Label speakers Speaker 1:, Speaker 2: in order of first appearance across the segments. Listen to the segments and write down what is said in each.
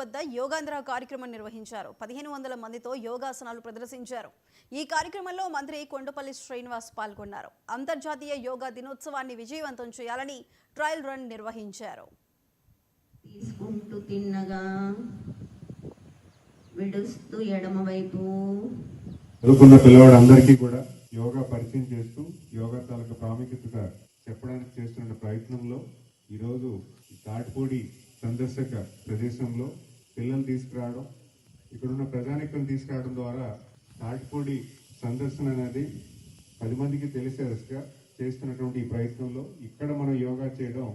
Speaker 1: వద్ద యోగాంధ్ర కార్యక్రమం నిర్వహించారు. 1500 మందితో యోగాసనాలు ప్రదర్శించారు. ఈ కార్యక్రమంలో మంత్రి కొండపల్లి శ్రీనివాస్ పాల్గొన్నారు. అంతర్జాతీయ యోగా దినోత్సవాన్ని విజయవంతం చేయాలని ట్రయల్ రన్ నిర్వహించారు.
Speaker 2: తీసుకుంటూ తిన్నగా విడుస్తూ ఎడమవైపు
Speaker 3: చదువుకున్న పిల్లవాడందరికీ కూడా యోగా పరిచయం చేస్తూ యోగా తాలూకు ప్రాముఖ్యత చెప్పడానికి చేస్తున్న ప్రయత్నంలో ఈరోజు తాటిపూడి సందర్శక ప్రదేశంలో పిల్లలు తీసుకురావడం, ఇక్కడున్న ప్రజానికం తీసుకురావడం ద్వారా తాటిపూడి సందర్శన అనేది 10 మందికి తెలిసేదిగా చేస్తున్నటువంటి ఈ ప్రయత్నంలో ఇక్కడ మనం యోగా చేయడం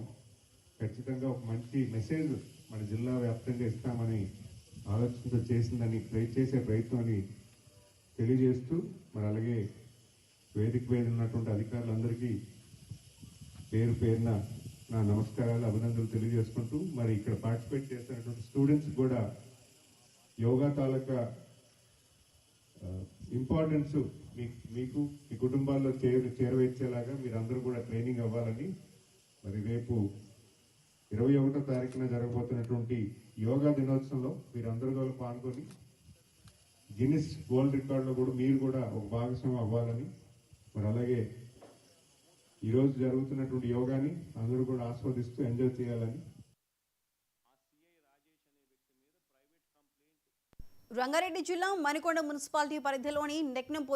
Speaker 3: ఖచ్చితంగా ఒక మంచి మెసేజ్ మన జిల్లా వ్యాప్తంగా ఇస్తామని ఆలోచనతో చేసిందని చేసే ప్రయత్నాన్ని తెలియజేస్తూ మరి అలాగే వేదిక మీద ఉన్నటువంటి అధికారులందరికీ పేరు పేరున నా నమస్కారాలు, అభినందనలు తెలియజేసుకుంటూ మరి ఇక్కడ పార్టిసిపేట్ చేస్తున్నటువంటి స్టూడెంట్స్ కూడా యోగా తాలూకా ఇంపార్టెన్స్ మీకు మీ కుటుంబాల్లో చేరవేర్చేలాగా మీరందరూ కూడా ట్రైనింగ్ అవ్వాలని మరి రేపు 21వ తారీఖున జరగబోతున్నటువంటి యోగా దినోత్సవంలో మీరందరూ కూడా పాల్గొని గిన్నిస్ వరల్డ్ రికార్డులో కూడా మీరు కూడా ఒక భాగస్వామ్యం అవ్వాలని మరి అలాగే ఈరోజు జరుగుతున్నటువంటి యోగాని అందరూ కూడా ఆస్వాదిస్తూ ఎంజాయ్ చేయాలని.
Speaker 1: రంగారెడ్డి జిల్లా మణికొండ మున్సిపాలిటీ పరిధిలోని నెక్నంపూర్